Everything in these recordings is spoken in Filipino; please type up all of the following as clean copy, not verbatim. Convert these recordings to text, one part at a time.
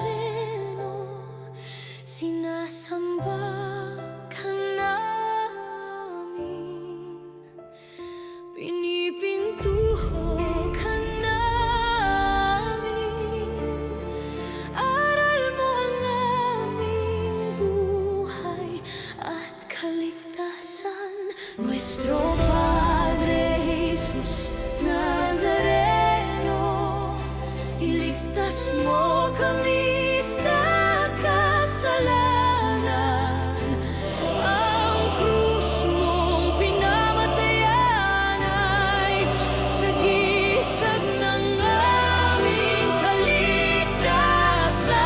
Nazareno, sinasamba ka namin, pinipintuho ka namin, aral mo ang aming buhay at kaligtasan. Nuestro Padre Jesus Nazareno, iligtas mo kami sa kasalanan. Ang krus mong pinamatayan ay sagisag ng aming kaligtasan.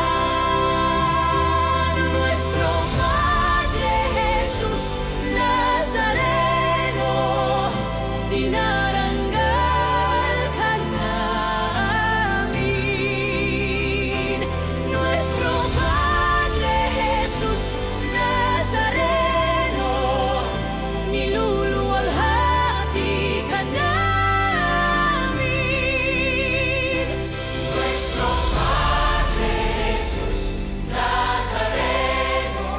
Nuestro Padre Jesus Nazareno, dinaranggal ka namin. Nuestro Padre Jesus Nazareno, niluluwalhati ka namin. Nuestro Padre Jesus Nazareno,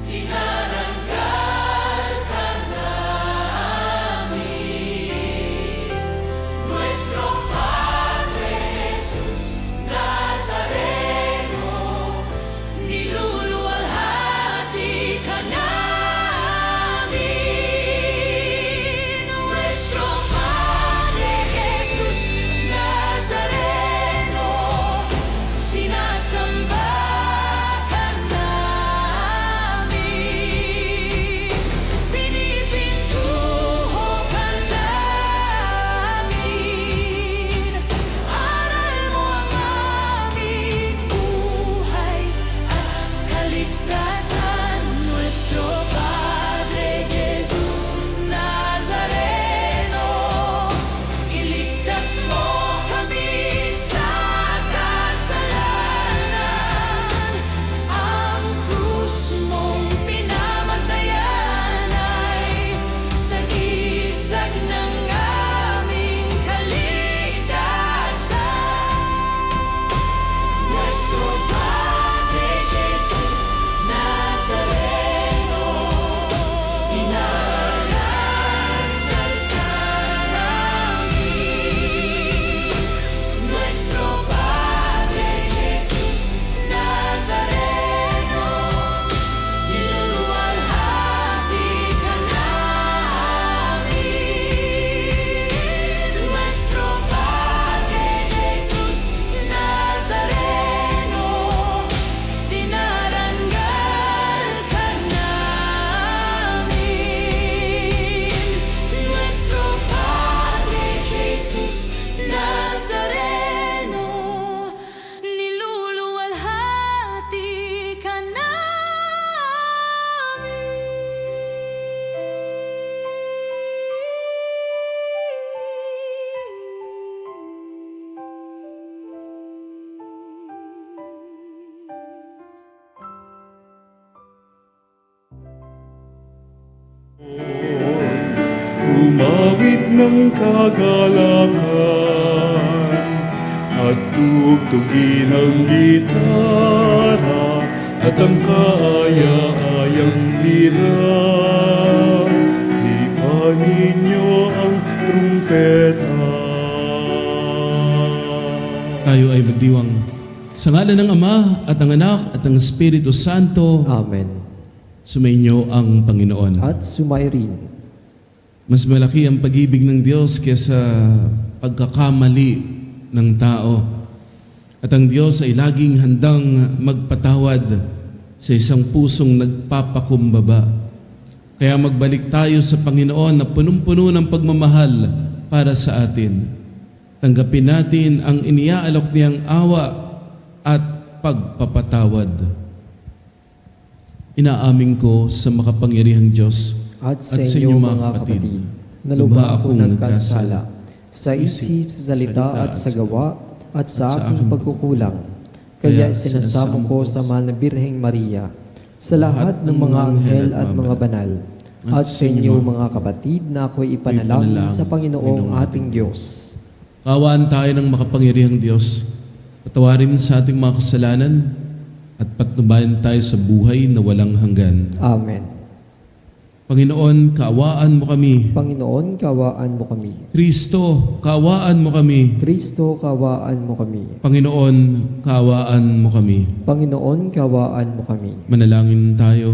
dinaranggal ka namin. Nuestro Padre Jesus Nazareno, niluluwalhati ka namin. Nuestro Padre Jesus Nazareno, sinasamba ka namin, pinipintuho ka namin, aral mo ang aming buhay at kaligtasan. Nuestro Padre Jesus Nazareno, iligtas mo kami sa kasalanan. Ang krus mong pinamatayan ay sagisag ng aming kaligtasan. Nuestro Padre Jesus Nazareno, dinaranggal ka namin. Nuestro Padre Jesus Nazareno, niluluwalhati ka namin. Nuestro Padre Jesus Nazareno, dinaranggal ka namin. Nuestro Padre Jesus Nazareno, niluluwalhati ka Umawit ng kagalakan at tugtugin ang gitara at ang kaaya-ayang lira. Ipanin niyo ang trumpeta. Tayo ay magdiwang. Sa ngalan ng Ama at ng Anak at ng Espiritu Santo, Amen. sumainyo ang Panginoon. At sumairin. Mas malaki ang pag-ibig ng Diyos kaysa pagkakamali ng tao. At ang Diyos ay laging handang magpatawad sa isang pusong nagpapakumbaba. Kaya magbalik tayo sa Panginoon na punong-puno ng pagmamahal para sa atin. Tanggapin natin ang iniaalok niyang awa at pagpapatawad. Inaamin ko sa makapangyarihang Diyos At sa inyo mga kapatid, nalubha akong nagkasala sa isip, sa salita at sa gawa at sa aking pagkukulang. Kaya sinasamo ko sa mahal na Birheng Maria, sa lahat ng mga anghel at mga banal, at sa inyo mga kapatid na ako'y ipanalangin sa Panginoong ating Diyos. Kaawaan tayo ng makapangyarihang Diyos Patawarin sa ating mga kasalanan at patnubayan tayo sa buhay na walang hanggan. Amen. Panginoon, kaawaan mo kami. Panginoon, kaawaan mo kami. Kristo, kaawaan mo kami. Kristo, kaawaan mo kami. Panginoon, kaawaan mo kami. Panginoon, kaawaan mo kami. Manalangin tayo.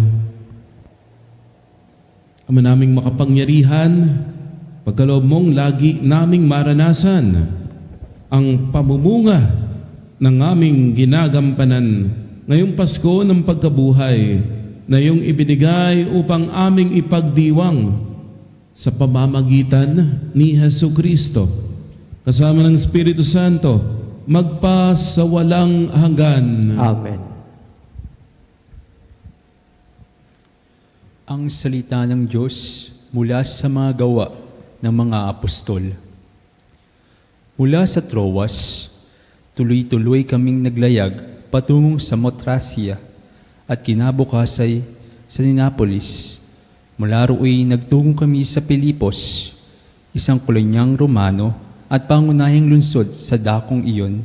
Ama naming makapangyarihan, pagkaloob mong lagi naming maranasan ang pamumunga ng aming ginagampanan ngayong Pasko ng pagkabuhay na iyong ibinigay upang aming ipagdiwang sa pamamagitan ni Hesu Kristo. Kasama ng Espiritu Santo, magpa sa walang hanggan. Amen. Ang salita ng Diyos mula sa mga gawa ng mga apostol. Mula sa Troas, tuloy-tuloy kaming naglayag patungong sa Motrasia at kinabukasay sa Neapolis. Mula rooy nagtungo kami sa Pilipos, isang kolonyang Romano at pangunahing lungsod sa dakong iyon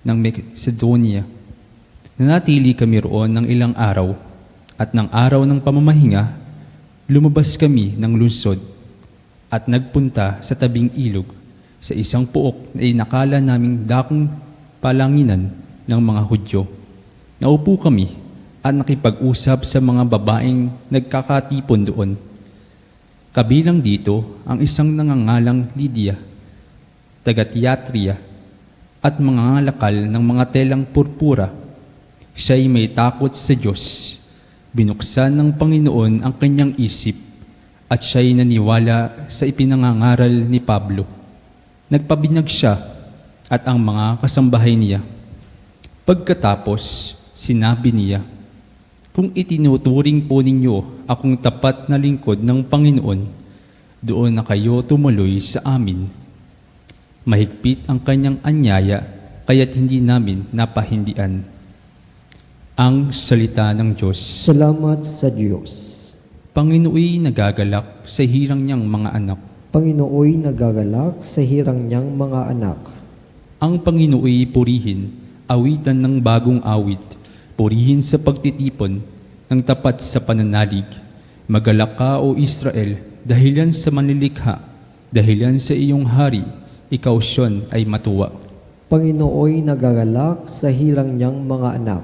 ng Macedonia. Nanatili kami roon ng ilang araw at ng araw ng pamamahinga, lumabas kami ng lungsod at nagpunta sa tabing ilog sa isang puok na inakala naming dakong palanginan ng mga Hudyo. Naupo kami at nakipag-usap sa mga babaeng nagkakatipon doon. Kabilang dito ang isang nangangalang Lydia, taga Tiatria, at mga lakal ng mga telang purpura. Siya'y may takot sa Diyos. Binuksan ng Panginoon ang kanyang isip at siya'y naniwala sa ipinangangaral ni Pablo. Nagpabinyag siya at ang mga kasambahay niya. Pagkatapos, sinabi niya, "Kung itinuturing po ninyo akong tapat na lingkod ng Panginoon, doon na kayo tumuloy sa amin." Mahigpit ang kanyang anyaya, kaya't hindi namin napahindian. Ang salita ng Diyos. Salamat sa Diyos. Panginooy nagagalak sa hirang niyang mga anak. Panginooy nagagalak sa hirang niyang mga anak. Ang Panginooy purihin, awitan ng bagong awit, purihin sa pagtitipon ng tapat sa pananalig. Magalak ka, O Israel, dahilan sa manlilikha, dahilan sa iyong hari, ikaw Sion ay matuwa. Panginooy nagagalak sa hirang niyang mga anak.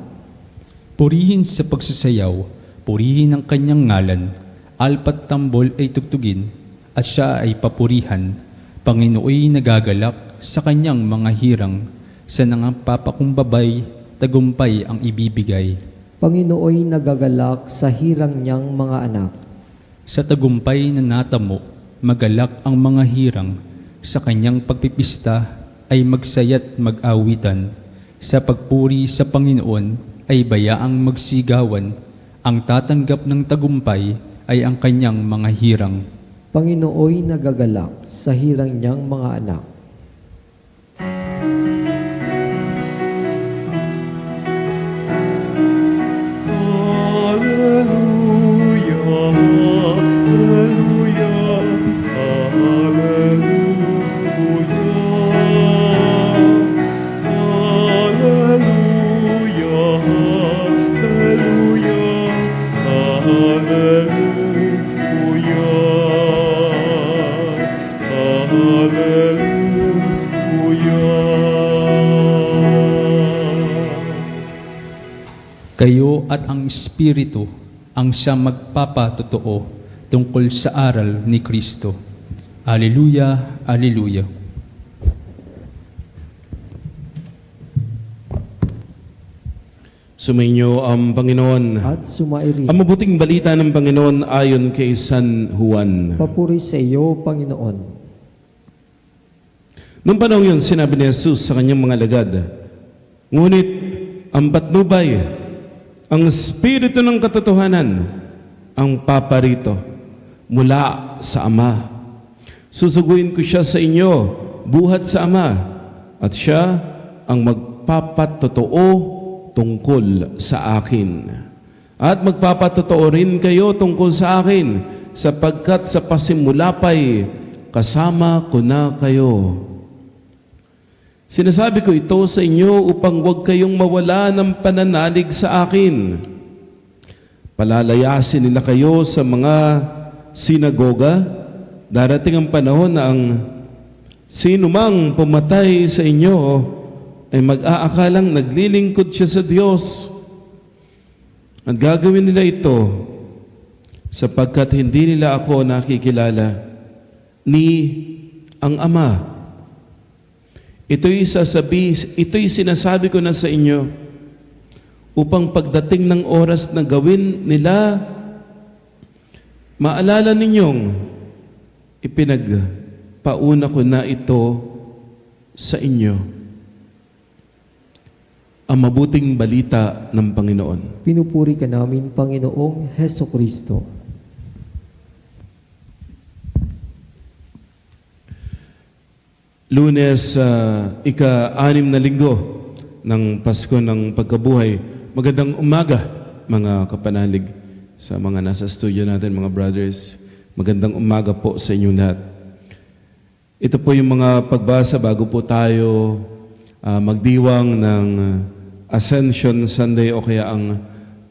Purihin sa pagsasayaw, purihin ang kanyang ngalan, alpat tambol ay tugtugin, at siya ay papurihan. Panginooy nagagalak sa kanyang mga hirang, sa nangapapakumbabay, tagumpay ang ibibigay. Panginooy nagagalak sa hirang niyang mga anak. Sa tagumpay na natamo, magalak ang mga hirang, sa kanyang pagpipista ay magsaya't mag-awitan. Sa pagpuri sa Panginoon ay bayaang magsigawan, ang tatanggap ng tagumpay ay ang kanyang mga hirang. Panginooy nagagalak sa hirang niyang mga anak. Hallelujah, hallelujah, hallelujah, hallelujah, hallelujah. Kayo at ang Espiritu ang siyang magpapatotoo tungkol sa aral ni Kristo. Alleluia, alleluia. Sumainyo ang Panginoon. At sumairi. Ang mabuting balita ng Panginoon ayon kay San Juan. Papuri sa iyo, Panginoon. Noong panahon yun, sinabi ni Jesus sa kanyang mga alagad, "Ngunit ang patnubay, ang Espiritu ng katotohanan, ang paparito mula sa Ama. Susuguin ko siya sa inyo, buhat sa Ama, at siya ang magpapatotoo tungkol sa akin. At magpapatotoo rin kayo tungkol sa akin, sapagkat sa pasimula pa'y kasama ko na kayo." Sinasabi ko ito sa inyo upang huwag kayong mawala ng pananalig sa akin. Palalayasin nila kayo sa mga sinagoga. Darating ang panahon na ang sino mang pumatay sa inyo ay mag-aakalang naglilingkod siya sa Diyos. At gagawin nila ito sapagkat hindi nila ako nakikilala ni ang Ama. Ito'y sinasabi ko na sa inyo upang pagdating ng oras na gawin nila, maalala ninyong ipinagpauna ko na ito sa inyo. Ang mabuting balita ng Panginoon. Pinupuri ka namin, Panginoong Heso Kristo. Lunes, ika-6 na linggo ng Pasko ng Pagkabuhay. Magandang umaga, mga kapanalig, sa mga nasa studio natin, mga brothers. Magandang umaga po sa inyong lahat. Ito po yung mga pagbasa bago po tayo magdiwang ng Ascension Sunday o kaya ang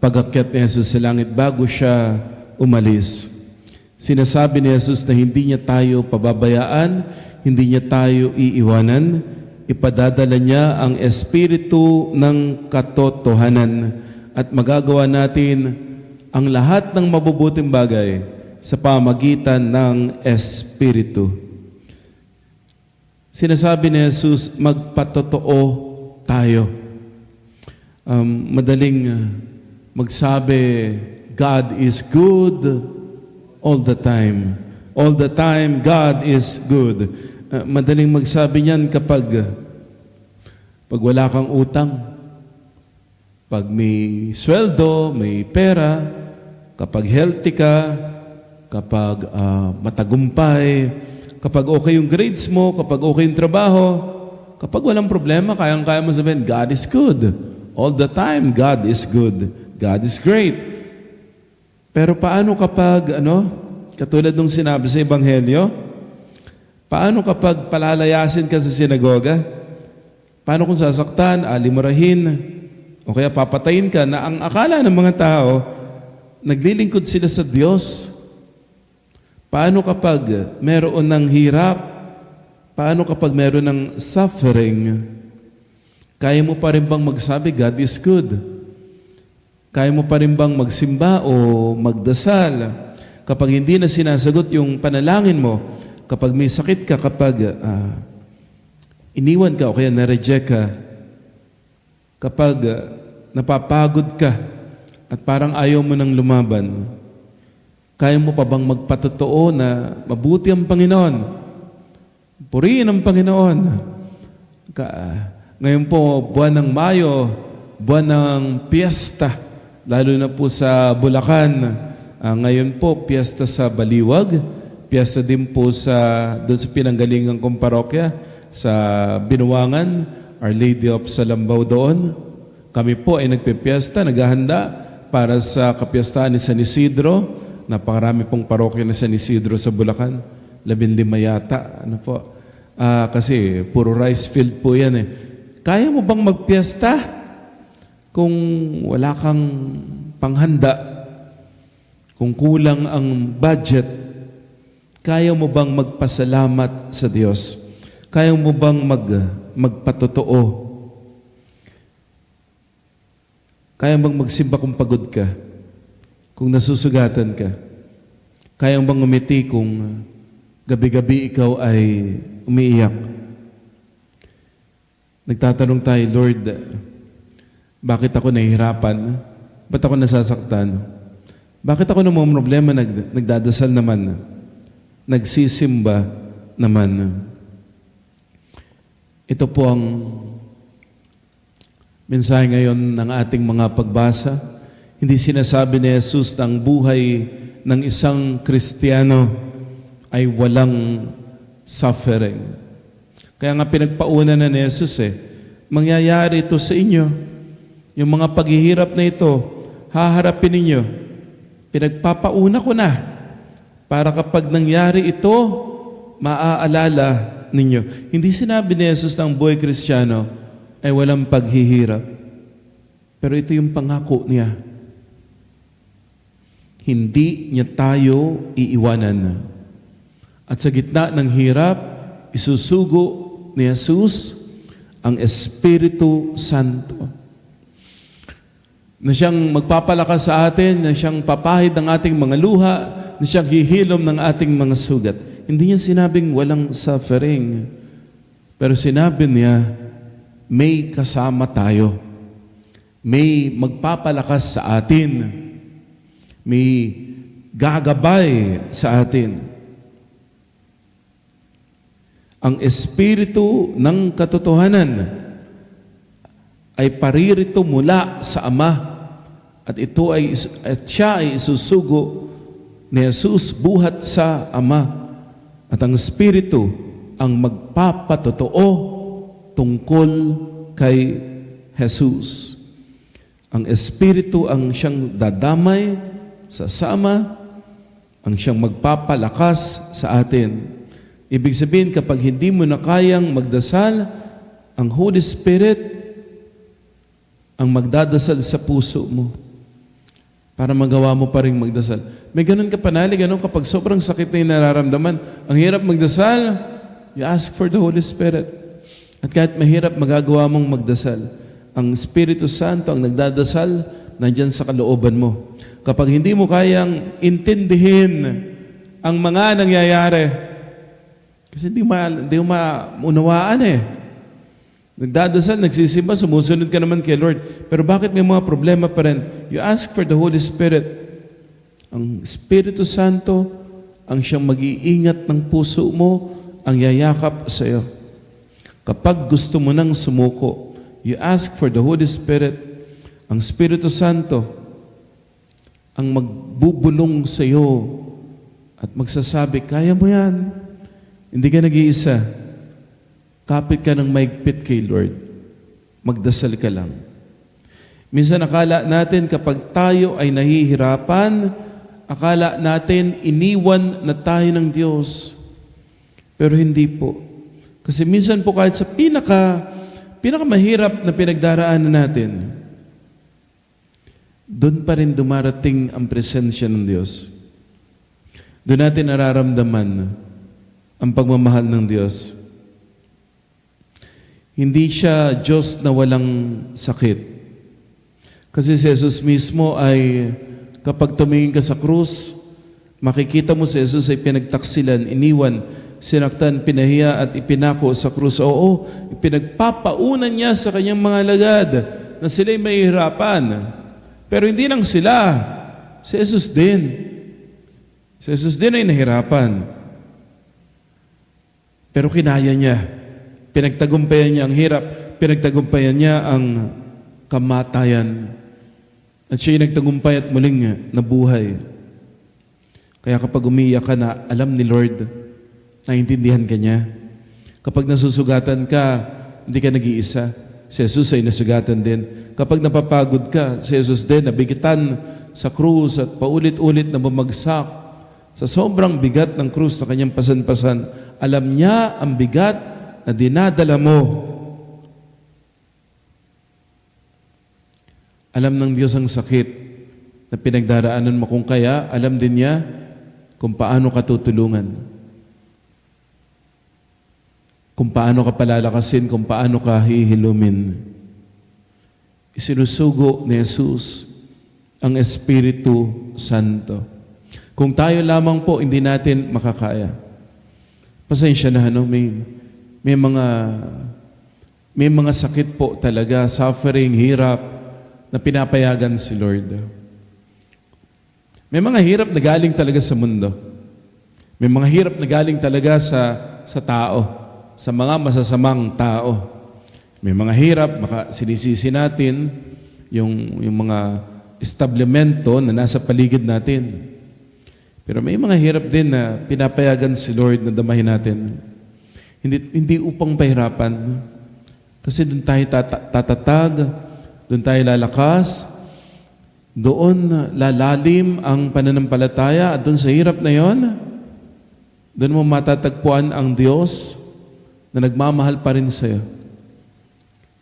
pag-akyat ni Jesus sa langit bago siya umalis. Sinasabi ni Jesus na hindi niya tayo pababayaan, hindi niya tayo iiwanan, ipadadala niya ang Espiritu ng katotohanan at magagawa natin ang lahat ng mabubuting bagay sa pamagitan ng Espiritu. Sinasabi ni Jesus, magpatotoo tayo. Madaling magsabi, God is good all the time. All the time, God is good. Madaling magsabi niyan kapag wala kang utang, pag may sweldo, may pera, kapag healthy ka, kapag matagumpay, kapag okay yung grades mo, kapag okay yung trabaho, kapag walang problema, kayang-kaya mo sabihin, God is good. All the time, God is good. God is great. Pero paano kapag, katulad nung sinabi sa Ebanghelyo, paano kapag palalayasin ka sa sinagoga? Paano kung sasaktan, alimurahin, o kaya papatayin ka na ang akala ng mga tao, naglilingkod sila sa Diyos? Paano kapag meron ng hirap? Paano kapag meron ng suffering? Kaya mo pa rin bang magsabi, God is good? Kaya mo pa rin bang magsimba o magdasal? Kapag hindi na sinasagot yung panalangin mo, kapag may sakit ka, kapag iniwan ka o kaya na-reject ka, kapag napapagod ka at parang ayaw mo nang lumaban, kaya mo pa bang magpatotoo na mabuti ang Panginoon? Purihin ang Panginoon. Ngayon po, buwan ng Mayo, buwan ng piyesta, lalo na po sa Bulacan. Ngayon po, piyesta sa Baliwag, piyesta din po doon sa pinanggalingan kong parokya, sa Binuwangan, Our Lady of Salambao doon. Kami po ay nagpipiesta, naghahanda para sa kapiyastahan ni San Isidro. Napakarami pong parokya ni San Isidro sa Bulacan. 15 yata. Kasi puro rice field po yan eh. Kaya mo bang magpiesta kung wala kang panghanda? Kung kulang ang budget, kaya mo bang magpasalamat sa Diyos? Kaya mo bang magpatotoo? Kaya bang magsimba kung pagod ka? Kung nasusugatan ka? Kaya bang umiti kung gabi-gabi ikaw ay umiiyak? Nagtatanong tayo, Lord, bakit ako nahihirapan? Ba't ako nasasaktan? Bakit ako namang problema nagdadasal naman? Nagsisimba naman? Ito po ang mensahe ngayon ng ating mga pagbasa. Hindi sinasabi ni Jesus na ang buhay ng isang Kristiyano ay walang suffering. Kaya nga pinagpauna na ni Jesus mangyayari ito sa inyo. Yung mga paghihirap na ito, haharapin ninyo. Pinagpapauna ko na para kapag nangyari ito, maaalala ninyo. Hindi sinabi ni Jesus na ang buhay Kristiyano ay walang paghihirap. Pero ito yung pangako niya. Hindi niya tayo iiwanan. At sa gitna ng hirap, isusugo ni Jesus ang Espiritu Santo na siyang magpapalakas sa atin, na siyang papahid ng ating mga luha, na siyang hihilom ng ating mga sugat. Hindi niya sinabing walang suffering, pero sinabi niya, may kasama tayo. May magpapalakas sa atin. May gagabay sa atin. Ang Espiritu ng katotohanan ay paririto mula sa Ama at siya ay isusugo ni Jesus buhat sa Ama at ang Espiritu ang magpapatotoo tungkol kay Jesus. Ang Espiritu ang siyang dadamay sa Ama, ang siyang magpapalakas sa atin. Ibig sabihin, kapag hindi mo na kayang magdasal, ang Holy Spirit ang magdadasal sa puso mo para magawa mo pa rin magdasal. May ganun ka panalig, kapag sobrang sakit na yung nararamdaman, ang hirap magdasal, you ask for the Holy Spirit. At kahit mahirap, magagawa mong magdasal. Ang Espiritu Santo ang nagdadasal, nandyan sa kalooban mo. Kapag hindi mo kayang intindihin ang mga nangyayari, kasi hindi mo maunawaan Nagdadasal, nagsisimba, sumusunod ka naman kay Lord. Pero bakit may mga problema pa rin? You ask for the Holy Spirit. Ang Espiritu Santo ang siyang mag-iingat ng puso mo, ang yayakap sa iyo. Kapag gusto mo nang sumuko, you ask for the Holy Spirit. Ang Espiritu Santo ang magbubulong sa iyo at magsasabi, kaya mo yan. Hindi ka nag-iisa. Kapit ka ng maigpit kay Lord. Magdasal ka lang. Minsan akala natin kapag tayo ay nahihirapan, akala natin iniwan na tayo ng Diyos. Pero hindi po. Kasi minsan po kahit sa pinakamahirap na pinagdaraanan natin, doon pa rin dumarating ang presensya ng Diyos. Doon natin nararamdaman ang pagmamahal ng Diyos. Hindi siya Diyos na walang sakit. Kasi si Jesus mismo ay kapag tumingin ka sa krus, makikita mo si Jesus ay pinagtaksilan, iniwan, sinaktan, pinahiya at ipinako sa krus. Oo, pinagpapaunan niya sa kanyang mga alagad na sila'y mahihirapan. Pero hindi lang sila, si Jesus din. Si Jesus din ay nahirapan. Pero kinaya niya. Pinagtagumpayan niya ang hirap, pinagtagumpayan niya ang kamatayan. At siya'y nagtagumpay at muling nabuhay. Kaya kapag umiiyak ka na, alam ni Lord, naiintindihan ka niya. Kapag nasusugatan ka, hindi ka nag-iisa. Si Jesus ay nasugatan din. Kapag napapagod ka, si Jesus din, nabigitan sa krus at paulit-ulit na bumagsak sa sobrang bigat ng krus na kanyang pasan-pasan. Alam niya ang bigat na dinadala mo. Alam ng Diyos ang sakit na pinagdaraanan mo. Kung kaya, alam din niya kung paano ka tutulungan. Kung paano ka palalakasin, kung paano ka hihilumin. Isinusugo ni Jesus ang Espiritu Santo. Kung tayo lamang po, hindi natin makakaya. Pasensya na, may mga sakit po talaga, suffering, hirap, na pinapayagan si Lord. May mga hirap na galing talaga sa mundo. May mga hirap na galing talaga sa tao, sa mga masasamang tao. May mga hirap, baka sinisisi natin yung mga establishmento na nasa paligid natin. Pero may mga hirap din na pinapayagan si Lord na damahin natin. Hindi upang pahirapan. Kasi doon tayo tatatag, doon tayo lalakas, doon lalalim ang pananampalataya at doon sa hirap na yon, doon mo matatagpuan ang Diyos na nagmamahal pa rin sa'yo.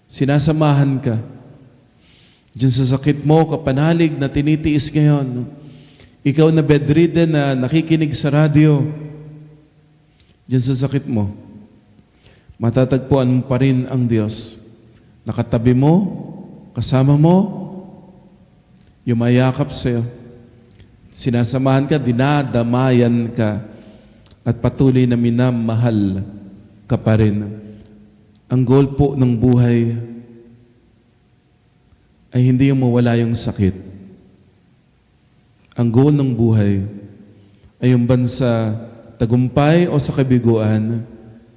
Sinasamahan ka. Diyan sa sakit mo, kapanalig na tinitiis ngayon. Ikaw na bedridden na nakikinig sa radyo. Diyan sa sakit mo, matatagpuan mo pa rin ang Diyos. Nakatabi mo, kasama mo, yumayakap sa'yo. Sinasamahan ka, dinadamayan ka, at patuloy na minamahal ka pa rin. Ang goal po ng buhay ay hindi yung mawala yung sakit. Ang goal ng buhay ay yung bansa tagumpay o sa kabiguan,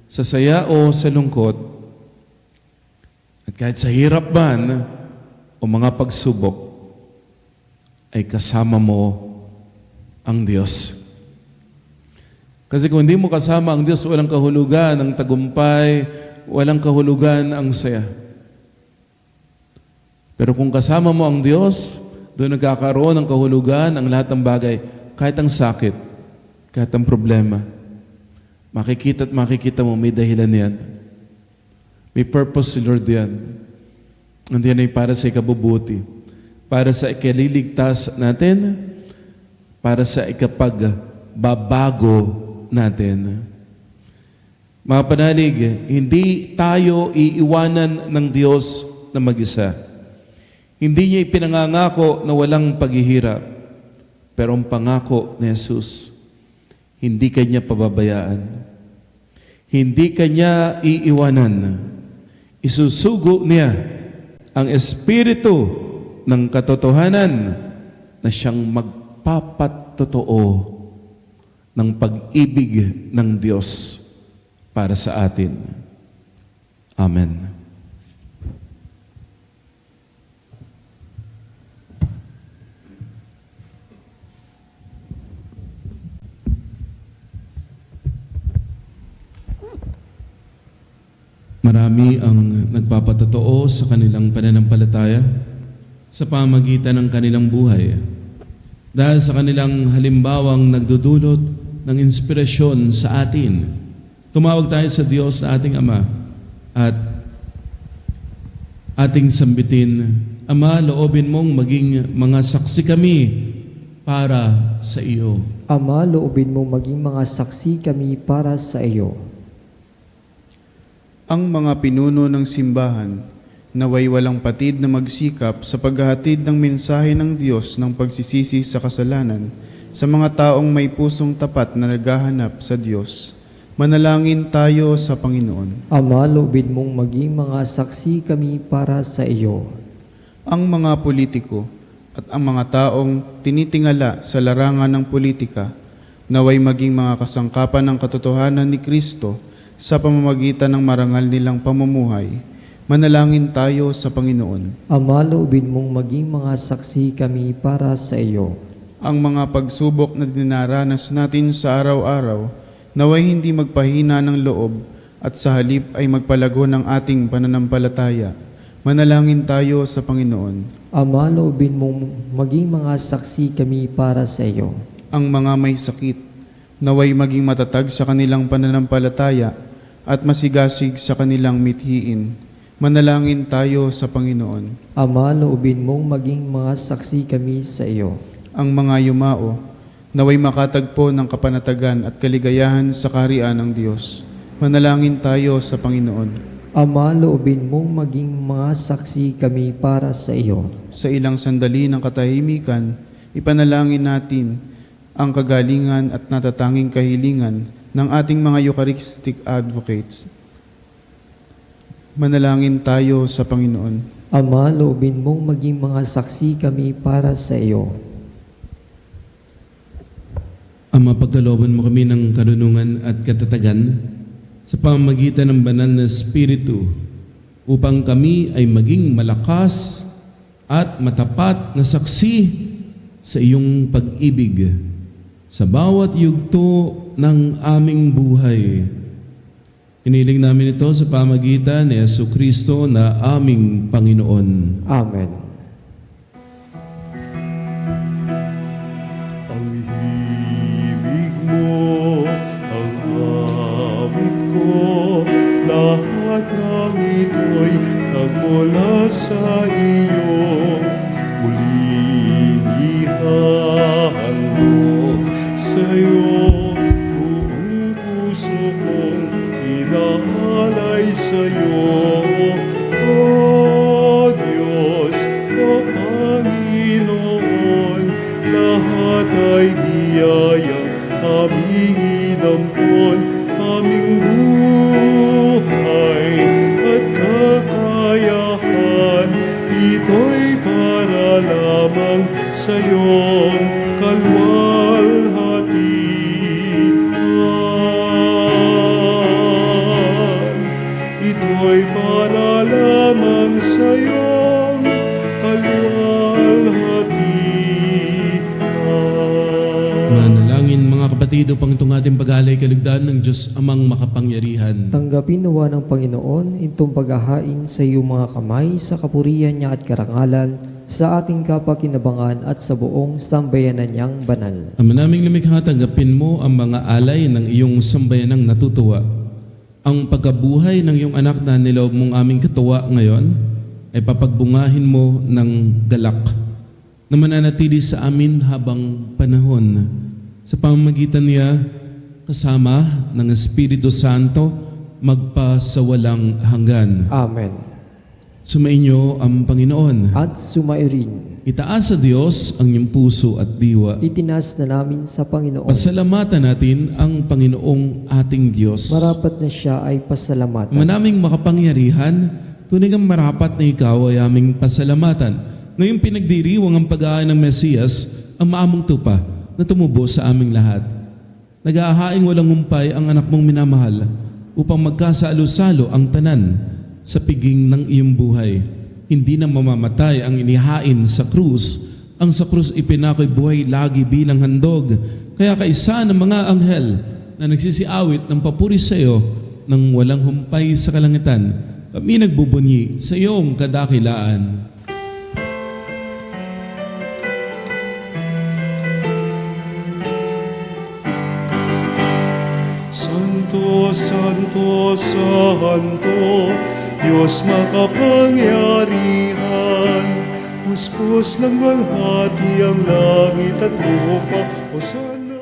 sa saya o sa lungkot, at kahit sa hirap man o mga pagsubok, ay kasama mo ang Diyos. Kasi kung hindi mo kasama ang Diyos, walang kahulugan ang tagumpay, walang kahulugan ang saya. Pero kung kasama mo ang Diyos, doon nagkakaroon ng kahulugan ang lahat ng bagay, kahit ang sakit, kahit ang problema. Makikita at makikita mo, may dahilan yan. May purpose si Lord yan. Hindi yan ay para sa ikabubuti, para sa ikaliligtas natin, para sa ikapagbabago natin. Mga panalig, hindi tayo iiwanan ng Diyos na mag-isa. Hindi niya ipinangangako na walang paghihirap, pero ang pangako ni Jesus, hindi kanya pababayaan. Hindi kanya iiwanan. Isusugo niya ang Espiritu ng katotohanan na siyang magpapatotoo ng pag-ibig ng Diyos para sa atin. Amen. Marami ang nagpapatotoo sa kanilang pananampalataya sa pamagitan ng kanilang buhay. Dahil sa kanilang halimbawang nagdudulot ng inspirasyon sa atin, tumawag tayo sa Diyos na ating Ama at ating sambitin, Ama, loobin mong maging mga saksi kami para sa iyo. Ama, loobin mo maging mga saksi kami para sa iyo. Ang mga pinuno ng simbahan, naway walang patid na magsikap sa paghahatid ng mensahe ng Diyos ng pagsisisi sa kasalanan sa mga taong may pusong tapat na naghahanap sa Diyos. Manalangin tayo sa Panginoon. Ama, loobin mong maging mga saksi kami para sa iyo. Ang mga politiko at ang mga taong tinitingala sa larangan ng politika, naway maging mga kasangkapan ng katotohanan ni Kristo sa pamamagitan ng marangal nilang pamumuhay. Manalangin tayo sa Panginoon. Ama, loobin mong maging mga saksi kami para sa iyo. Ang mga pagsubok na dinaranas natin sa araw-araw, naway hindi magpahina ng loob at sa halip ay magpalago ng ating pananampalataya. Manalangin tayo sa Panginoon. Ama, loobin mong maging mga saksi kami para sa iyo. Ang mga may sakit, naway maging matatag sa kanilang pananampalataya at masigasig sa kanilang mithiin. Manalangin tayo sa Panginoon. Ama, loobin mong maging mga saksi kami sa iyo. Ang mga yumao, naway makatagpo ng kapanatagan at kaligayahan sa kaharian ng Diyos. Manalangin tayo sa Panginoon. Ama, loobin mong maging mga saksi kami para sa iyo. Sa ilang sandali ng katahimikan, ipanalangin natin ang kagalingan at natatanging kahilingan ng ating mga Eucharistic advocates. Manalangin tayo sa Panginoon. Ama, loobin mong maging mga saksi kami para sa iyo. Ama, pagkalooban mo kami ng karunungan at katatagan sa pamamagitan ng banal na Espiritu upang kami ay maging malakas at matapat na saksi sa iyong pag-ibig sa bawat yugto ng aming buhay. Iniling namin ito sa pamagitan ni Jesucristo na aming Panginoon. Amen. Ang himig mo, ang awit ko, aming inampon, aming buhay at kakayahan. Ito'y para lamang sa iyong kalwalhatian. Ito'y para lamang sa iyong kalwalhatian. Manalangin mga kapatid upang itong ating pag-alay kaligtaan ng Diyos amang makapangyarihan. Tanggapin nawa ng Panginoon itong paghahain sa iyong mga kamay sa kapurihan niya at karangalan, sa ating kapakinabangan at sa buong sambayanan niyang banal. Ama naming lumikha, tanggapin mo ang mga alay ng iyong sambayanang natutuwa. Ang pagkabuhay ng iyong anak na niloob mong aming katuwa ngayon ay papagbungahin mo ng galak na mananatili sa amin habang panahon. Sa pamamagitan niya, kasama ng Espiritu Santo, magpasawalang hanggan. Amen. Sumainyo ang Panginoon. At sumairin, Itaas sa Diyos ang iyong puso at diwa. itinas na namin sa Panginoon. Pasalamatan natin ang Panginoong ating Diyos. Marapat na siya ay pasalamatan. Manaming makapangyarihan, tunay kang marapat na ikaw ay aming pasalamatan. Ngayong pinagdiriwang ang pag-aay ng Mesiyas, ang maamong tupa na tumubo sa aming lahat. Nag-aahaing walang humpay ang anak mong minamahal upang magkasalo-salo ang tanan sa piging ng iyong buhay. Hindi na mamamatay ang inihain sa krus. Ang sa krus ipinako'y buhay lagi bilang handog. Kaya kaisa ng mga anghel na nagsisiawit ng papuri sa iyo nang walang humpay sa kalangitan, kami nagbubunyi sa iyong kadakilaan. Santo, Santo, Santo, Diyos makapangyarihan, puspos ng walhati ang langit at lupa, Hosana.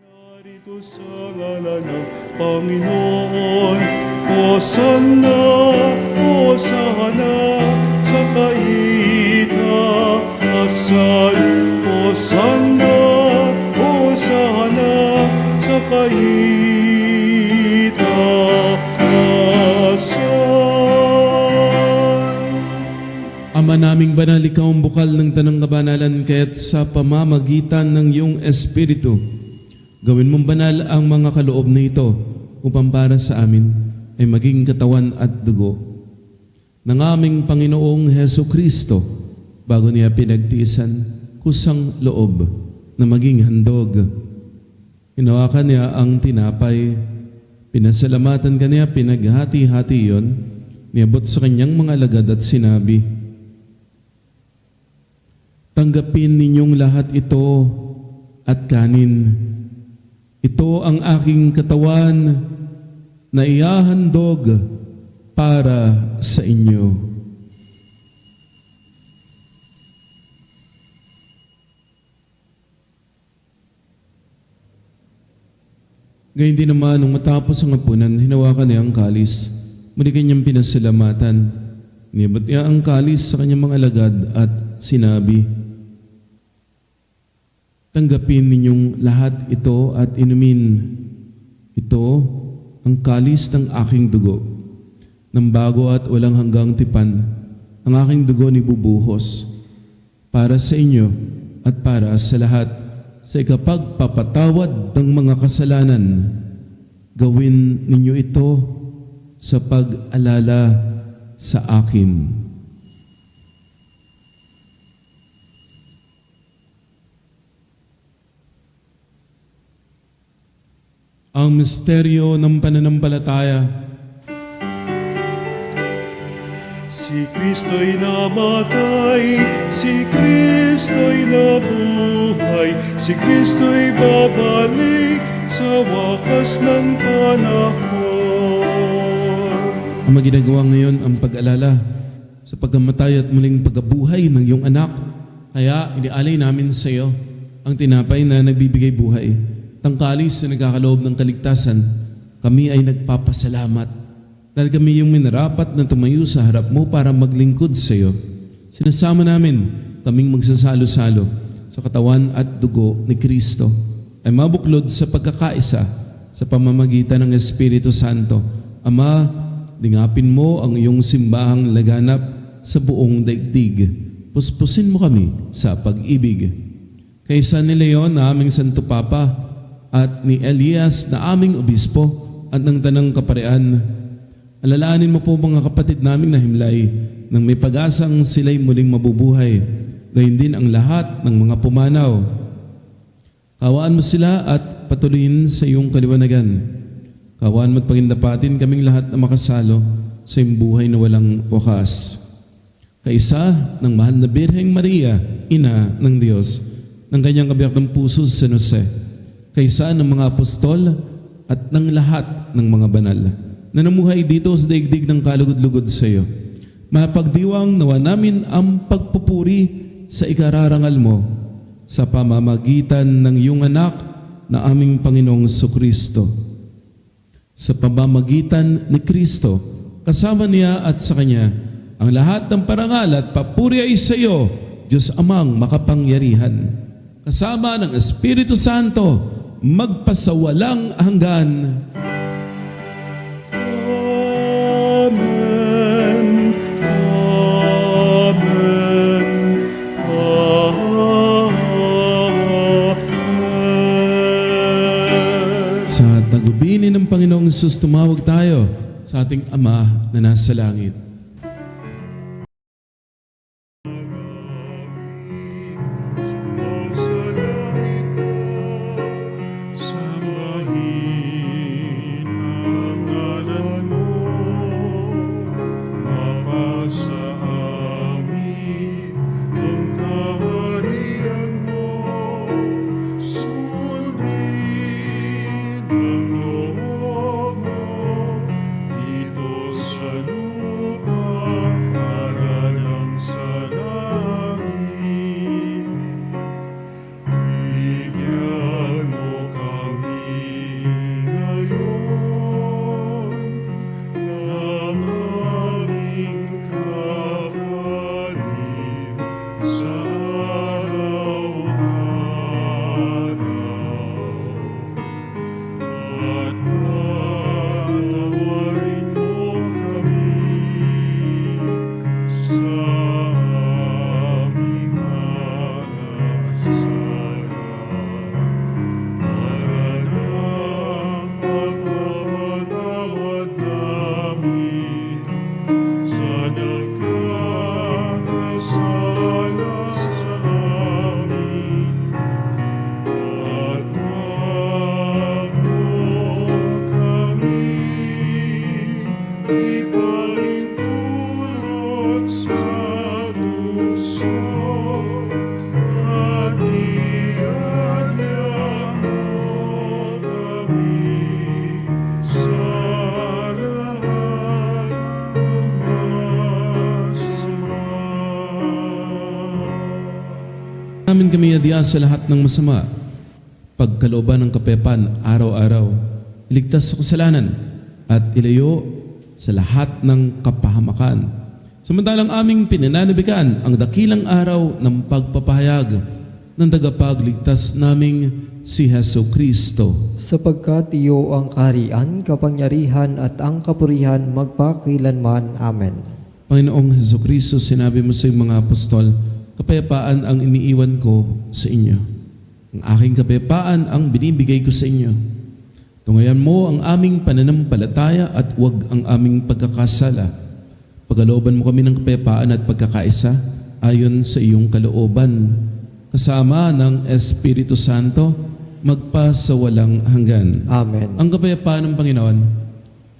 Narito sa ngalan ng Panginoon, Hosana, Hosana, sa kaitaasan, Hosana, Hosana, sa kaitaasan. Ama naming banal, ikaw ang bukal ng tanang kabanalan, kaya't sa pamamagitan ng iyong Espiritu, gawin mong banal ang mga kaloob na ito upang para sa amin ay maging katawan at dugo ng aming Panginoong Heso Kristo, bago niya pinagtiisan kusang loob na maging handog. Hinawakan niya ang tinapay, pinasalamatan kaniya, pinaghati-hati iyon, niabot sa kanyang mga alagad at sinabi, "Tanggapin ninyong lahat ito at kanin. Ito ang aking katawan na ihahandog para sa inyo." Gayun din naman, nung matapos ang hapunan, hinawakan niya ang kalis. Muli kanyang pinasalamatan. Niabot niya ang kalis sa kanyang mga alagad at sinabi, "Tanggapin ninyong lahat ito at inumin. Ito ang kalis ng aking dugo, ng bago at walang hanggang tipan. Ang aking dugo ni bubuhos para sa inyo at para sa lahat, sa ikapagpapatawad ng mga kasalanan. Gawin ninyo ito sa pag-alala sa akin." Ang misteryo ng pananampalataya. Si Kristo'y namatay, si Kristo'y nabuhay, si Kristo'y babalik sa wakas ng panahon. Ang maginagawa ngayon ang pag-alala sa pagkamatay at muling pagkabuhay ng iyong anak. Kaya inialay namin sa iyo ang tinapay na nagbibigay buhay, tangkalis na nagkakaloob ng kaligtasan. Kami ay nagpapasalamat Dahil kami yung minarapat na tumayo sa harap mo para maglingkod sa iyo, sinasama namin kaming magsasalo-salo sa katawan at dugo ni Kristo ay mabuklod sa pagkakaisa sa pamamagitan ng Espiritu Santo. Ama, lingapin mo ang iyong simbahang laganap sa buong daigdig. Puspusin mo kami sa pag-ibig. Kaysa ni Leon na aming Santo Papa at ni Elias na aming Obispo at ng Tanang Kaparean, alalahanin mo po mga kapatid naming nahimlay nang may pag-asang sila'y muling mabubuhay, gayon din ang lahat ng mga pumanaw. Kawaan mo sila at patuloyin sa iyong kaliwanagan. Kawaan mo at pagindapatin kaming lahat na makasalo sa iyong buhay na walang wakas. Kaisa ng mahal na Birheng Maria, Ina ng Diyos, ng kanyang kabiyak ng puso sa San Jose, kaisa ng mga apostol at ng lahat ng mga banal na namuhay dito sa daigdig ng kalugod-lugod sa iyo. Mapagdiwang nawa namin ang pagpupuri sa ikararangal mo sa pamamagitan ng iyong anak na aming Panginoong Jesucristo. Sa pamamagitan ni Kristo, kasama niya at sa Kanya, ang lahat ng parangal at papuri ay sa iyo, Diyos Amang makapangyarihan. Kasama ng Espiritu Santo, magpasawalang hanggan. Amen. Amen. Amen. Sa tagubilin ng Panginoong Hesus, tumawag tayo sa ating Ama na nasa langit. Sumasalangit ka, sambahin ang ngalan mo, mapasa amin ang kaharian mo, sundin ang loob mo, dito sa lupa, para lang sa langit. Bigyan mo kami ngayon ng aming kakanin sa araw-araw. At patawarin mo kami sa aming mga kasalanan, para ng pagpapatawad namin sa nagkakasala sa amin. At wag mo kami ipahintulot sa tukso, at iadya mo kami sa lahat ng masama. Namin kami adya sa lahat ng masama, pagkalooban ng kapepan araw-araw, iligtas sa kasalanan, at ilayo sa lahat ng kapahamakan. Samantalang aming pinananabikan ang dakilang araw ng pagpapahayag ng tagapagligtas naming si Hesu Kristo. Sapagkat iyo ang kaharian, kapangyarihan at ang kapurihan magpakilanman. Amen. Panginoong Hesu Kristo, sinabi mo sa iyong mga apostol, kapayapaan ang iniiwan ko sa inyo. Ang aking kapayapaan ang binibigay ko sa inyo. Tungayan mo ang aming pananampalataya at huwag ang aming pagkakasala. Pagalooban mo kami ng kapayapaan at pagkakaisa ayon sa iyong kalooban, kasama ng Espiritu Santo, magpasawalang hanggan. Amen. Ang kapayapaan ng Panginoon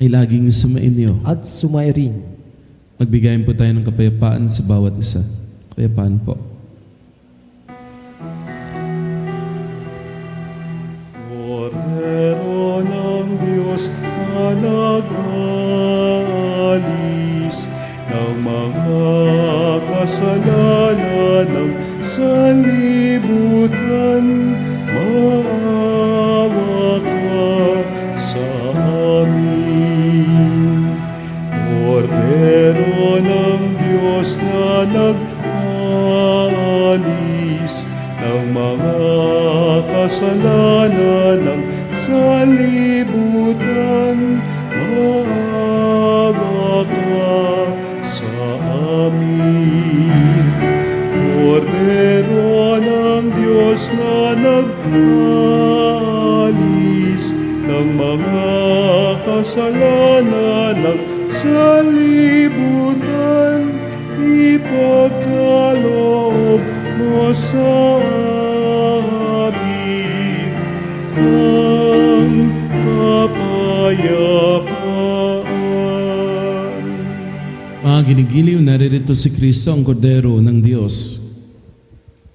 ay laging sumainyo. At sumairin. Magbigayin po tayo ng kapayapaan sa bawat isa. Kapayapaan po. Kordero ng Diyos na nag-alis ng mga kasalanan ng sanlibutan, maawa ka sa amin. maawa ka sa amin. Kordero ng Diyos na nag-alis ng mga kasalanan ng salibutan, ipagkaloob mo sa amin ang kapayapaan. Mga ginigiliw, naririto si Kristo, ang Kordero ng Diyos.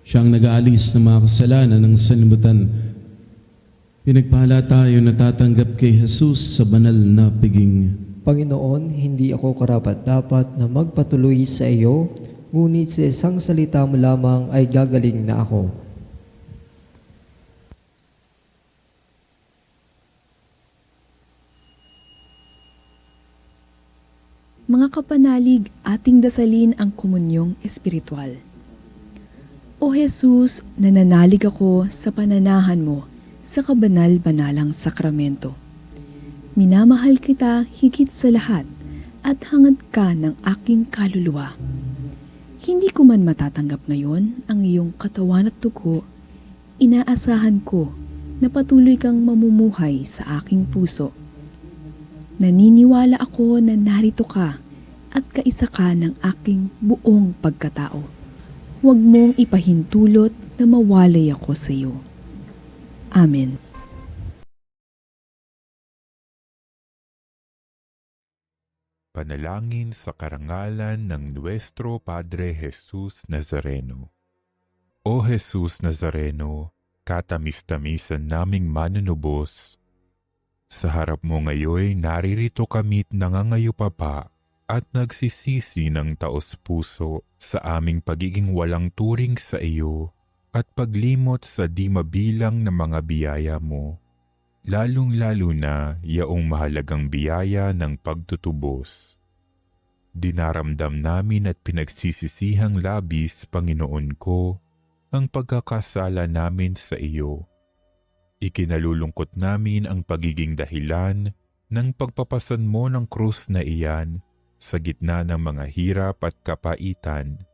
Siya ang nag-aalis ng mga kasalanan ng sanlibutan. Pinagpala tayo na tatanggap kay Jesus sa banal na piging. Panginoon, hindi ako karapat-dapat na magpatuloy sa iyo, ngunit sa isang salita mo lamang ay gagaling na ako. Mga kapanalig, ating dasalin ang komunyong espiritual. O Jesus, nananalig ako sa pananahan mo sa kabanal-banalang sakramento. Minamahal kita higit sa lahat at hangad ka ng aking kaluluwa. Hindi ko man matatanggap ngayon ang iyong katawan at dugo, inaasahan ko na patuloy kang mamumuhay sa aking puso. Naniniwala ako na narito ka at kaisa ka ng aking buong pagkatao. Huwag mong ipahintulot na mawalay ako sa iyo. Amen. Panalangin sa karangalan ng Nuestro Padre Jesus Nazareno. O Jesus Nazareno, katamis-tamisan naming manunubos, sa harap mo ngayon naririto kami't nangangayupapa at nagsisisi ng taos-puso sa aming pagiging walang turing sa iyo at paglimot sa di mabilang na mga biyaya mo, lalong-lalo na yaong mahalagang biyaya ng pagtutubos. Dinaramdam namin at pinagsisisihang labis, Panginoon ko, ang pagkakasala namin sa iyo. Ikinalulungkot namin ang pagiging dahilan ng pagpapasan mo ng krus na iyan sa gitna ng mga hirap at kapaitan,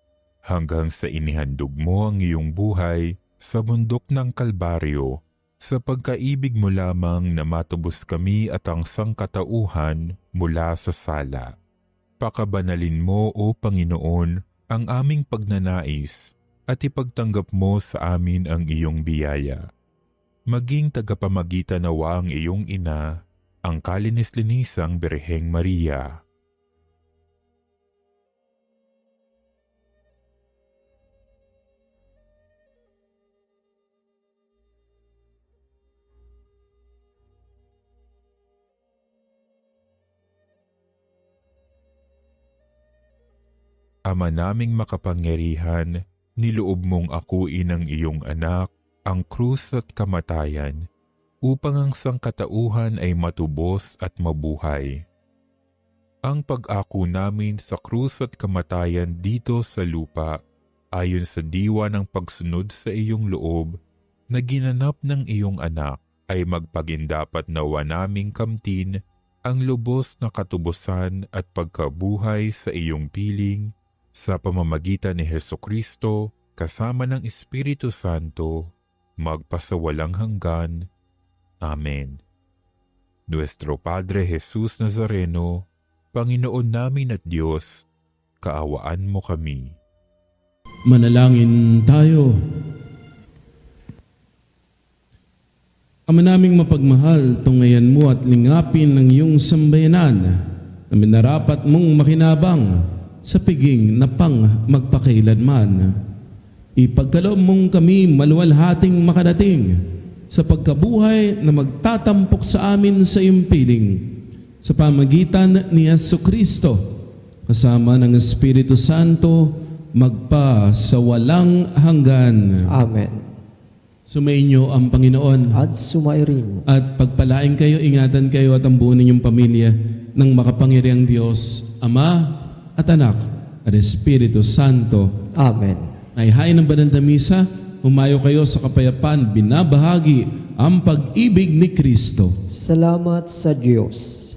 hanggang sa inihandog mo ang iyong buhay sa bundok ng Kalbaryo, sa pagkaibig mo lamang na matubos kami at ang sangkatauhan mula sa sala. Pakabanalin mo, O Panginoon, ang aming pagnanais at ipagtanggap mo sa amin ang iyong biyaya. Maging tagapamagitan nawa ang iyong ina, ang kalinis-linisang Birheng Maria. Ama naming makapangyarihan, niloob mong akuin ang iyong anak, ang krus at kamatayan, upang ang sangkatauhan ay matubos at mabuhay. Ang pag-ako namin sa krus at kamatayan dito sa lupa, ayon sa diwa ng pagsunod sa iyong loob, na ginanap ng iyong anak, ay magpagindapat nawa naming kamtin ang lubos na katubusan at pagkabuhay sa iyong piling, sa pamamagitan ni Hesukristo, kasama ng Espiritu Santo, magpasawalang hanggan. Amen. Nuestro Padre Jesus Nazareno, Panginoon namin at Diyos, kaawaan mo kami. Manalangin tayo. Ama naming mapagmahal, tungayan mo at lingapin ng iyong sambayanan na minarapat mong makinabang sa piging na pang magpakailanman. Ipagkaloob mong kami maluwalhating makadating sa pagkabuhay na magtatampok sa amin sa iyong piling sa pamagitan ni Jesucristo kasama ng Espiritu Santo magpa sa walang hanggan. Amen. Sumainyo ang Panginoon At sumairin. at pagpalain kayo, ingatan kayo at ang buo ninyong pamilya ng makapangyarihang Diyos, Ama at Anak at Espiritu Santo. Amen. Naihain ng banal na misa, humayo kayo sa kapayapaan, binabahagi ang pag-ibig ni Kristo. Salamat sa Diyos.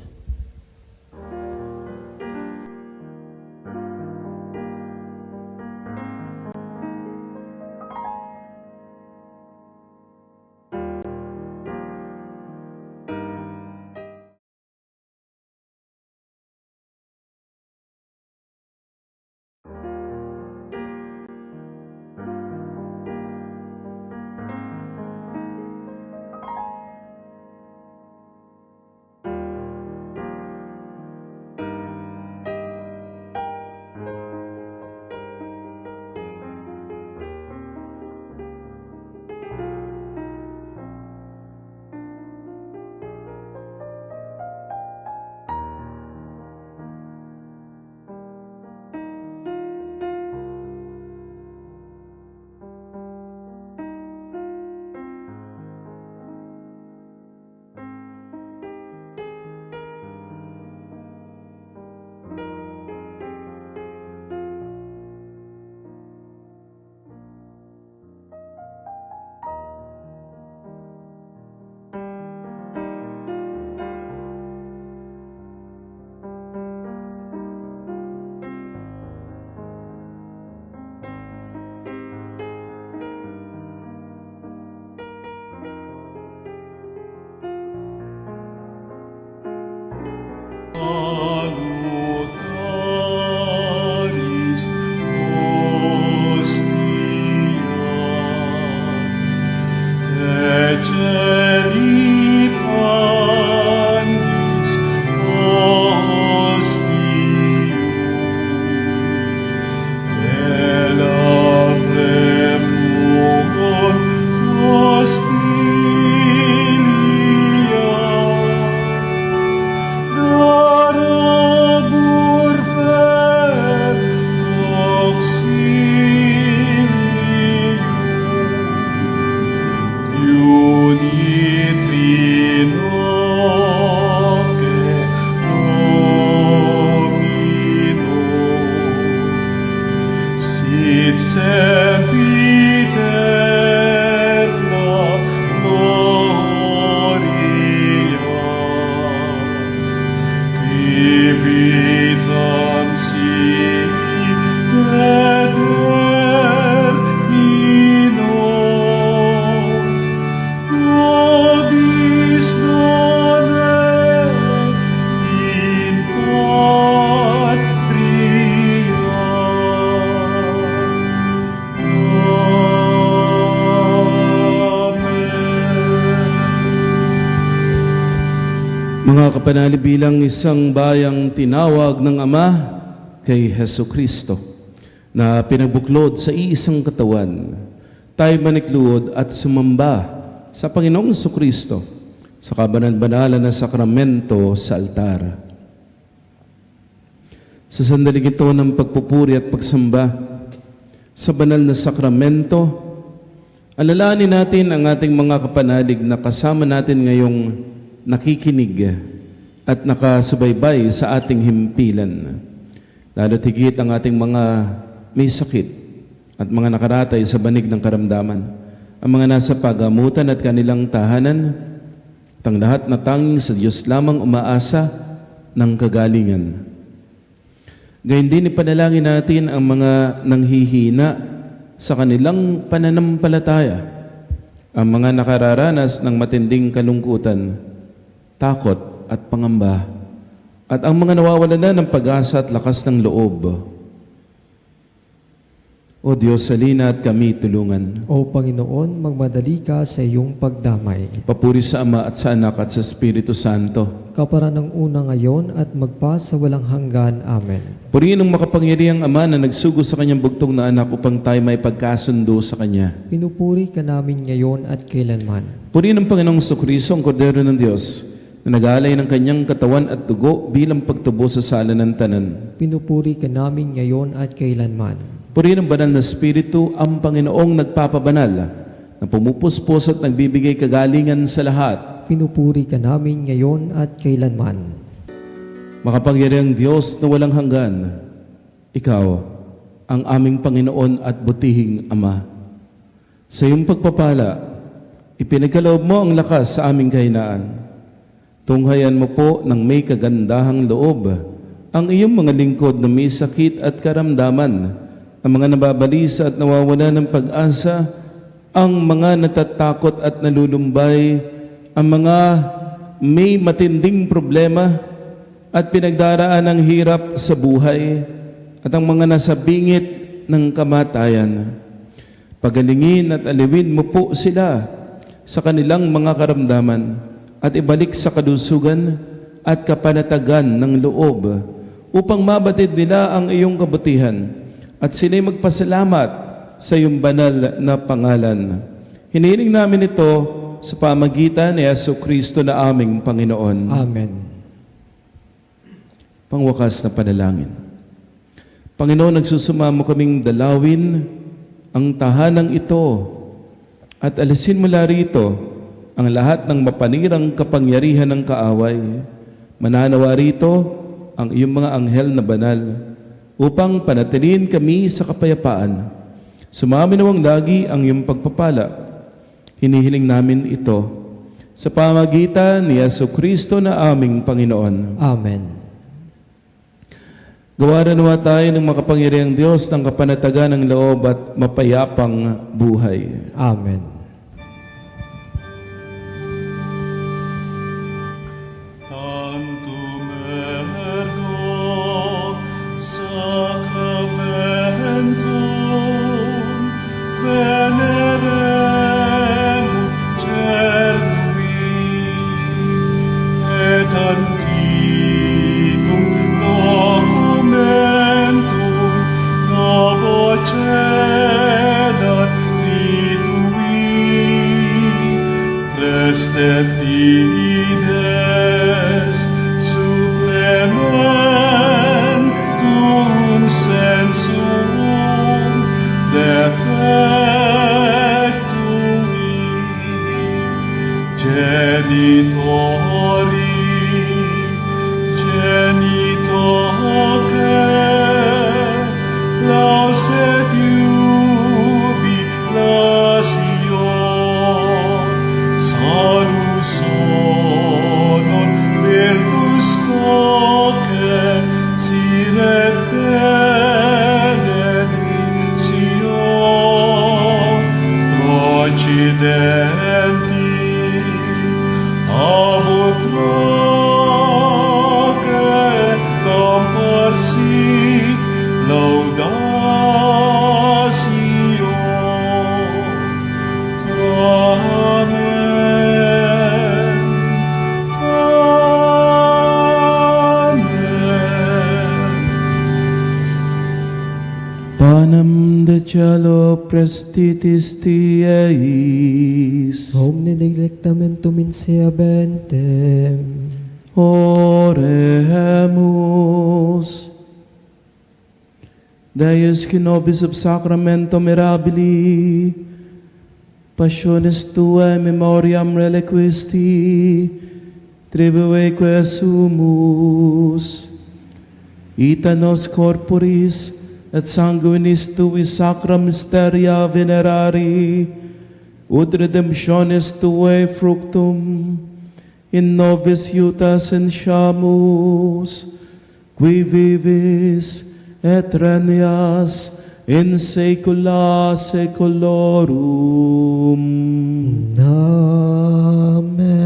Celebrantis ostium, elabremur hostilia, darabur per auxilium, unitrinoque Domino, sit sempiterna gloria, vitam sic et termino, nobis nonet in patria. Amen. Mga kapanali, bilang isang bayang tinawag ng Ama kay Hesu Kristo na pinagbuklod sa iisang katawan, tayo manikluod at sumamba sa Panginoong Hesu Kristo sa kabanal-banalan na sakramento sa altar. Sa sandaling ito ng pagpupuri at pagsamba sa banal na sakramento, alalahanin natin ang ating mga kapanalig na kasama natin ngayong nakikinig at nakasubaybay sa ating himpilan. Lalo't higit ang ating mga may sakit at mga nakaratay sa banig ng karamdaman, ang mga nasa pagamutan at kanilang tahanan, at ang lahat na tanging sa Diyos lamang umaasa ng kagalingan. Gayun din ipanalangin natin ang mga nanghihina sa kanilang pananampalataya, ang mga nakararanas ng matinding kalungkutan, takot at pangamba, at ang mga nawawalan na ng pag-asa at lakas ng loob. O Diyos, halina at kami tulungan. O Panginoon, magmadali ka sa iyong pagdamay. Papuri sa Ama at sa Anak at sa Espiritu Santo. Kapara ng una ngayon at magpa sa walang hanggan. Amen. Purihin ang makapangyarihang Ama na nagsugo sa kanyang bugtong na anak upang tayo may pagkasundo sa Kanya. Pinupuri ka namin ngayon at kailanman. Purihin ang Panginoong Jesucristo, ang Kordero ng Diyos, na nag-aalay ng kanyang katawan at dugo bilang pagtubo sa sala ng tanan. Pinupuri ka namin ngayon at kailanman. Purihin ang banal na Espiritu, ang Panginoong nagpapabanal, na pumupuspos at nagbibigay kagalingan sa lahat. Pinupuri ka namin ngayon at kailanman. Makapangyarihang Diyos na walang hanggan, Ikaw ang aming Panginoon at butihing Ama. Sa iyong pagpapala, ipinagkaloob mo ang lakas sa aming kahinaan. Tunghayan mo po ng may kagandahang loob ang iyong mga lingkod na may sakit at karamdaman, ang mga nababalisa at nawawala ng pag-asa, ang mga natatakot at nalulumbay, ang mga may matinding problema at pinagdaraan ng hirap sa buhay, at ang mga nasa bingit ng kamatayan. Pagalingin at aliwin mo po sila sa kanilang mga karamdaman at ibalik sa kalusugan at kapanatagan ng loob upang mabatid nila ang iyong kabutihan at sila'y magpasalamat sa iyong banal na pangalan. Hinihiling namin ito sa pamagitan ni Yesu Kristo na aming Panginoon. Amen. Pangwakas na panalangin. Panginoon, nagsusumamo kaming dalawin ang tahanang ito at alisin mula rito ang lahat ng mapanirang kapangyarihan ng kaaway. Mananawa rito ang iyong mga anghel na banal upang panatilin kami sa kapayapaan. Sumaminawang lagi ang iyong pagpapala. Hinihiling namin ito sa pamagitan ni Yesu Kristo na aming Panginoon. Amen. Gawaran nawa tayo ng makapangyarihang Diyos ng kapanatagan ng loob at mapayapang buhay. Amen. Tantum ergo sacramentum venerem Panem de cielo prestitis Tieis. Omne delectamentum in sea bentem. Oremus. Deus qui nobis ob sacramento mirabili, passiones tuae memoriam reliquisti, tribueque sumus, ita nos corporis et sanguinis tuis sacra mysteria venerari, ut redemptionis tuae fructum, in nobis iutas sentiamus, qui vivis et regnas in saecula saeculorum. Amen.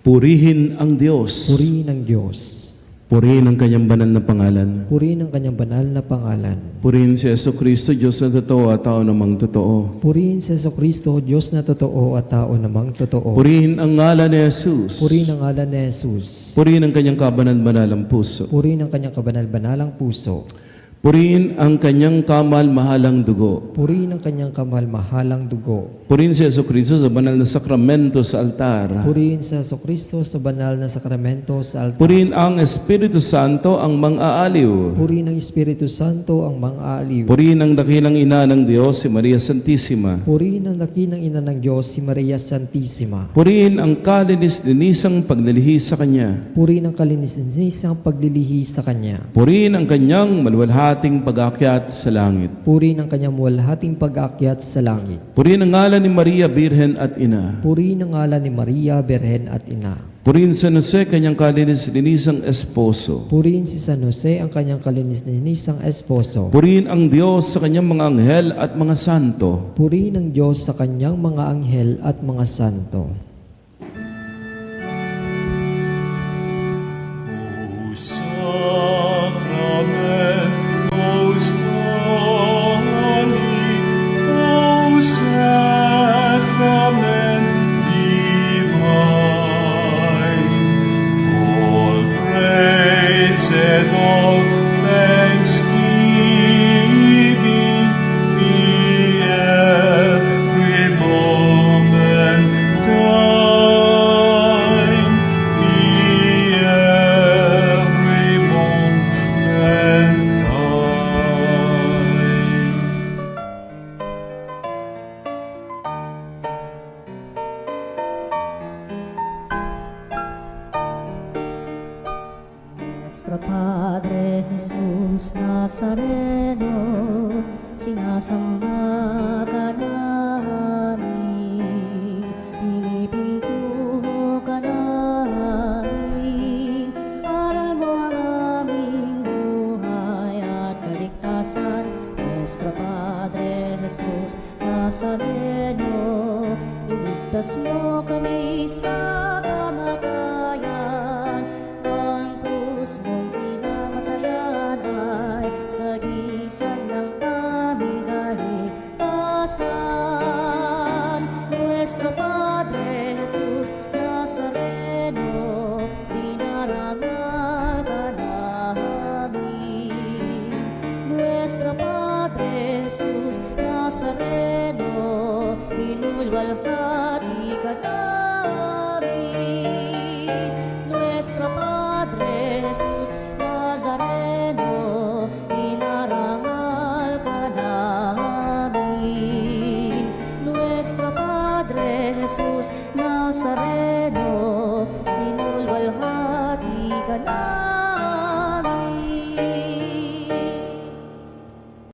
Purihin ang Diyos. Purihin ang Diyos. Purihin ang kanyang banal na pangalan. Purihin ang kanyang banal na pangalan. Purihin si Jesucristo, Diyos na totoo at tao namang totoo. Purihin si Jesucristo, Diyos na totoo at tao namang totoo. Purihin ang ngalan ni Jesus. Purihin ang ngalan ni Jesus. Purihin ang kanyang kabanal-banalang puso. Purihin ang kanyang kabanal-banalang puso. Purihin ang kanyang kamal-mahalang dugo. Purihin ang kanyang kamal-mahalang dugo. Purihin si Jesucristo sa banal na sakramento sa altar. Purihin si Jesucristo sa banal na sakramento sa altar. Purihin ang Espiritu Santo ang mang-aaliw. Purihin ang Espiritu Santo ang mang-aaliw. Purihin ang dakilang ina ng Diyos, si Maria Santissima. Purihin ang dakilang ina ng Diyos, si Maria Santissima. Purihin ang kalinis-linisang paglilihi sa Kanya. Purihin ang kalinis-linisang paglilihi sa Kanya. Purihin ang kanyang maluwalhating pag-akyat sa langit. Purihin ang kanyang walhating pag-aakyat sa langit. Purihin ang ngalan ni Maria, Birhen at Ina. Purihin ang ngalan ni Maria, Berhen at Ina. Purihin San Jose, kanyang kalinis-linisang esposo. Purihin si San Jose, ang kanyang kalinis-linisang esposo. Purihin ang Diyos sa kanyang mga anghel at mga santo. Purihin ang Diyos sa kanyang mga anghel at mga santo. O sacramentos Domini, O sacrament divine, all praise and all thanksgiving be every moment thine, be every moment thine. Nuestro Padre Jesús Nazareno, sinasamba ka namin, pinipintuho ka namin, aral mo ang aming buhay at kaligtasan. Nuestro Padre Jesús Nazareno, iligtas mo kami sa kamatayan, ang krus mong pinamatayan ay sagisag ng aming kaligtasan. Nuestro Padre Jesus Nazareno, dinarangal ka namin. Nuestro Padre Jesus Nazareno, inulwalhati ka namin. Nazareno.